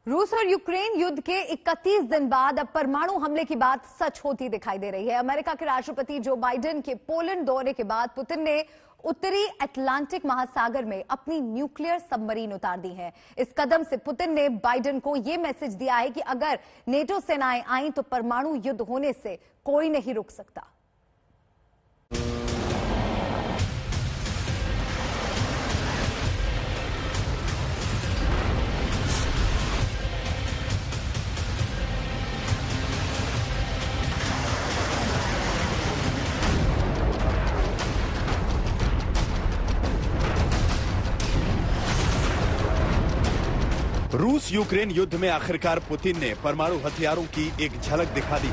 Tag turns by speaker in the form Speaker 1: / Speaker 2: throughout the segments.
Speaker 1: रूस और यूक्रेन युद्ध के 31 दिन बाद अब परमाणु हमले की बात सच होती दिखाई दे रही है। अमेरिका के राष्ट्रपति जो बाइडेन के पोलैंड दौरे के बाद पुतिन ने उत्तरी अटलांटिक महासागर में अपनी न्यूक्लियर सबमरीन उतार दी है। इस कदम से पुतिन ने बाइडेन को यह मैसेज दिया है कि अगर नेटो सेनाएं आईं तो परमाणु युद्ध होने से कोई नहीं रुक सकता।
Speaker 2: रूस यूक्रेन युद्ध में आखिरकार पुतिन ने परमाणु हथियारों की एक झलक दिखा दी।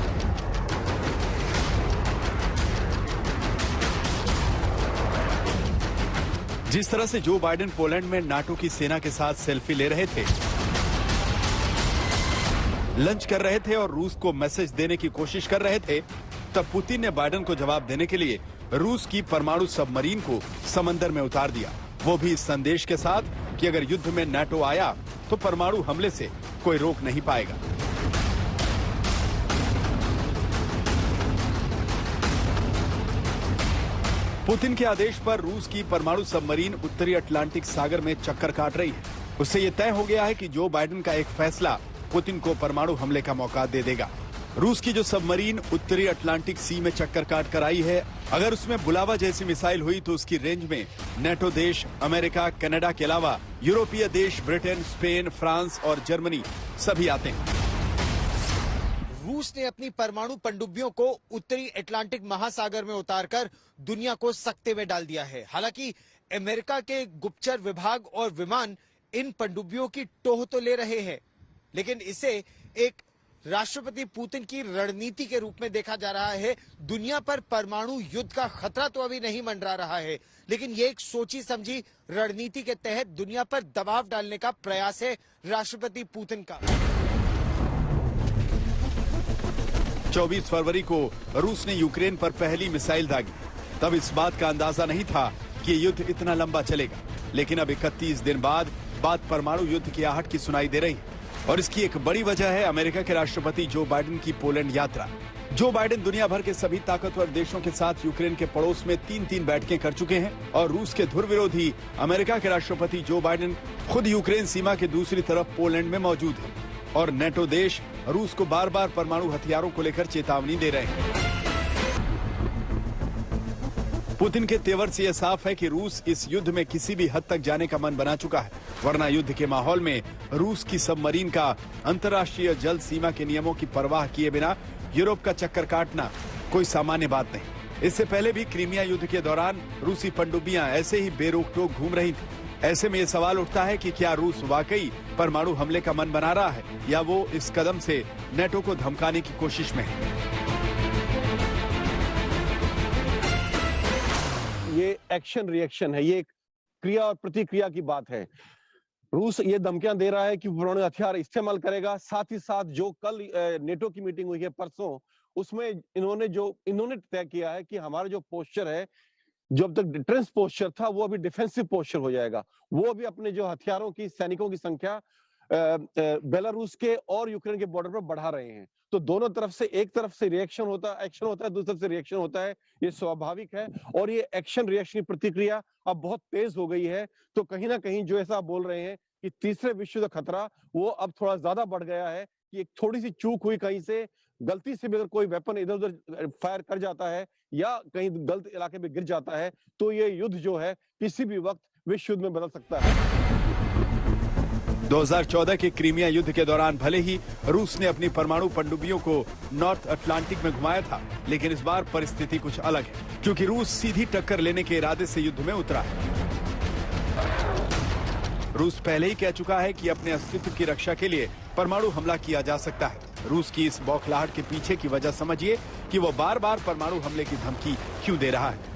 Speaker 2: जिस तरह से जो बाइडेन पोलैंड में नाटो की सेना के साथ सेल्फी ले रहे थे, लंच कर रहे थे और रूस को मैसेज देने की कोशिश कर रहे थे, तब पुतिन ने बाइडेन को जवाब देने के लिए रूस की परमाणु सबमरीन को समंदर में उतार दिया, वो भी इस संदेश के साथ कि अगर युद्ध में नाटो आया तो परमाणु हमले से कोई रोक नहीं पाएगा। पुतिन के आदेश पर रूस की परमाणु सबमरीन उत्तरी अटलांटिक सागर में चक्कर काट रही है। उससे यह तय हो गया है कि जो बाइडेन का एक फैसला पुतिन को परमाणु हमले का मौका दे देगा। रूस की जो सबमरीन उत्तरी अटलांटिक सी में चक्कर काट कर आई है, अगर उसमें बुलावा जैसी मिसाइल हुई तो उसकी रेंज में नेटो देश, अमेरिका, कनाडा के अलावा यूरोपीय देश ब्रिटेन, स्पेन, फ्रांस और जर्मनी सभी आते हैं।
Speaker 3: रूस ने अपनी परमाणु पनडुब्बियों को उत्तरी अटलांटिक महासागर में उतारकर दुनिया को सकते में डाल दिया है। हालांकि अमेरिका के गुप्तचर विभाग और विमान इन पनडुब्बियों की टोह तो ले रहे हैं, लेकिन इसे एक राष्ट्रपति पुतिन की रणनीति के रूप में देखा जा रहा है। दुनिया पर परमाणु युद्ध का खतरा तो अभी नहीं मंडरा रहा है, लेकिन ये एक सोची समझी रणनीति के तहत दुनिया पर दबाव डालने का प्रयास है राष्ट्रपति पुतिन का।
Speaker 2: 24 फरवरी को रूस ने यूक्रेन पर पहली मिसाइल दागी। तब इस बात का अंदाजा नहीं था कि युद्ध इतना लंबा चलेगा, लेकिन अब 31 दिन बाद बात परमाणु युद्ध की आहट की सुनाई दे रही है। और इसकी एक बड़ी वजह है अमेरिका के राष्ट्रपति जो बाइडेन की पोलैंड यात्रा। जो बाइडेन दुनिया भर के सभी ताकतवर देशों के साथ यूक्रेन के पड़ोस में 3-3 बैठकें कर चुके हैं और रूस के धुर विरोधी अमेरिका के राष्ट्रपति जो बाइडेन खुद यूक्रेन सीमा के दूसरी तरफ पोलैंड में मौजूद है और नेटो देश रूस को बार बार परमाणु हथियारों को लेकर चेतावनी दे रहे हैं। पुतिन के तेवर से यह साफ है कि रूस इस युद्ध में किसी भी हद तक जाने का मन बना चुका है, वरना युद्ध के माहौल में रूस की सबमरीन का अंतर्राष्ट्रीय जल सीमा के नियमों की परवाह किए बिना यूरोप का चक्कर काटना कोई सामान्य बात नहीं। इससे पहले भी क्रीमिया युद्ध के दौरान रूसी पनडुब्बियां ऐसे ही बेरोक टोक घूम रही थी। ऐसे में यह सवाल उठता है कि क्या रूस वाकई परमाणु हमले का मन बना रहा है या वो इस कदम से नेटो को धमकाने की कोशिश में है।
Speaker 4: ये एक्शन रिएक्शन है, ये क्रिया और प्रतिक्रिया की बात है। रूस ये धमकियां दे रहा है कि परमाणु हथियार इस्तेमाल करेगा। साथ ही साथ जो कल नेटो की मीटिंग हुई है परसों, उसमें इन्होंने तय किया है कि हमारा जो पोस्चर है, जो अब तक डिफेंस पोस्चर था, वो अभी डिफेंसिव पोस्चर हो जाएगा। वो अभी अपने जो हथियारों की, सैनिकों की संख्या बेलारूस के और यूक्रेन के बॉर्डर पर बढ़ा रहे हैं। तो दोनों तरफ से, एक तरफ से रिएक्शन होता है, एक्शन होता है, दूसरी तरफ से रिएक्शन होता है। ये स्वाभाविक है और ये एक्शन रिएक्शन की प्रतिक्रिया अब बहुत तेज हो गई है। तो कहीं ना कहीं जो ऐसा बोल रहे हैं कि तीसरे विश्व युद्ध का खतरा वो अब थोड़ा ज्यादा बढ़ गया है कि एक थोड़ी सी चूक हुई, कहीं से गलती से भी अगर कोई वेपन इधर उधर फायर कर जाता है या कहीं गलत इलाके में गिर जाता है तो ये युद्ध जो है किसी भी वक्त विश्व युद्ध में बदल सकता है।
Speaker 2: 2014 के क्रीमिया युद्ध के दौरान भले ही रूस ने अपनी परमाणु पनडुब्बियों को नॉर्थ अटलांटिक में घुमाया था, लेकिन इस बार परिस्थिति कुछ अलग है, क्योंकि रूस सीधी टक्कर लेने के इरादे से युद्ध में उतरा है। रूस पहले ही कह चुका है कि अपने अस्तित्व की रक्षा के लिए परमाणु हमला किया जा सकता है। रूस की इस बौखलाहट के पीछे की वजह समझिए कि वो बार बार परमाणु हमले की धमकी क्यों दे रहा है।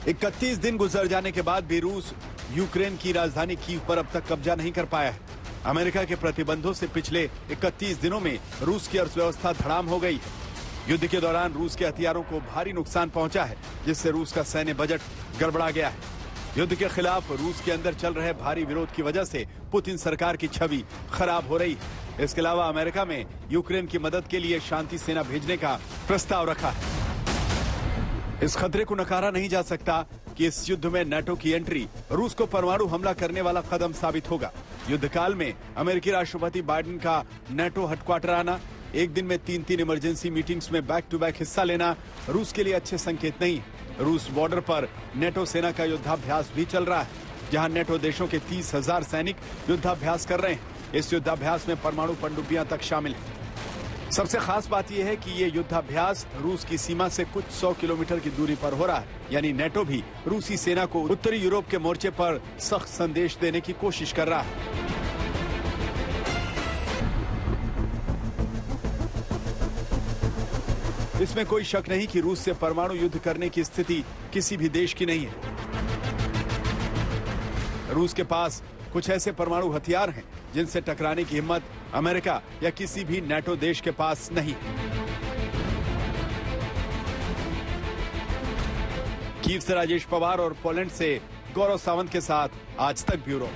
Speaker 2: 31 दिन गुजर जाने के बाद भी रूस यूक्रेन की राजधानी कीव पर अब तक कब्जा नहीं कर पाया है। अमेरिका के प्रतिबंधों से पिछले 31 दिनों में रूस की अर्थव्यवस्था धड़ाम हो गई है। युद्ध के दौरान रूस के हथियारों को भारी नुकसान पहुंचा है, जिससे रूस का सैन्य बजट गड़बड़ा गया है। युद्ध के खिलाफ रूस के अंदर चल रहे भारी विरोध की वजह से पुतिन सरकार की छवि खराब हो रही है। इसके अलावा अमेरिका में यूक्रेन की मदद के लिए शांति सेना भेजने का प्रस्ताव रखा है। इस खतरे को नकारा नहीं जा सकता कि इस युद्ध में नाटो की एंट्री रूस को परमाणु हमला करने वाला कदम साबित होगा। युद्ध काल में अमेरिकी राष्ट्रपति बाइडेन का नाटो हेडक्वार्टर आना, एक दिन में 3-3 इमरजेंसी मीटिंग्स में बैक टू बैक हिस्सा लेना रूस के लिए अच्छे संकेत नहीं है। रूस बॉर्डर पर नाटो सेना का युद्धाभ्यास भी चल रहा है, जहां नाटो देशों के 30,000 सैनिक युद्धाभ्यास कर रहे हैं। इस युद्धाभ्यास में परमाणु पनडुब्बियां तक शामिल हैं। सबसे खास बात यह है कि ये युद्धाभ्यास रूस की सीमा से कुछ 100 किलोमीटर की दूरी पर हो रहा है, यानी नाटो भी रूसी सेना को उत्तरी यूरोप के मोर्चे पर सख्त संदेश देने की कोशिश कर रहा है। इसमें कोई शक नहीं कि रूस से परमाणु युद्ध करने की स्थिति किसी भी देश की नहीं है। रूस के पास कुछ ऐसे परमाणु हथियार हैं जिनसे टकराने की हिम्मत अमेरिका या किसी भी नाटो देश के पास नहीं। कीव से राजेश पवार और पोलैंड से गौरव सावंत के साथ आज तक ब्यूरो।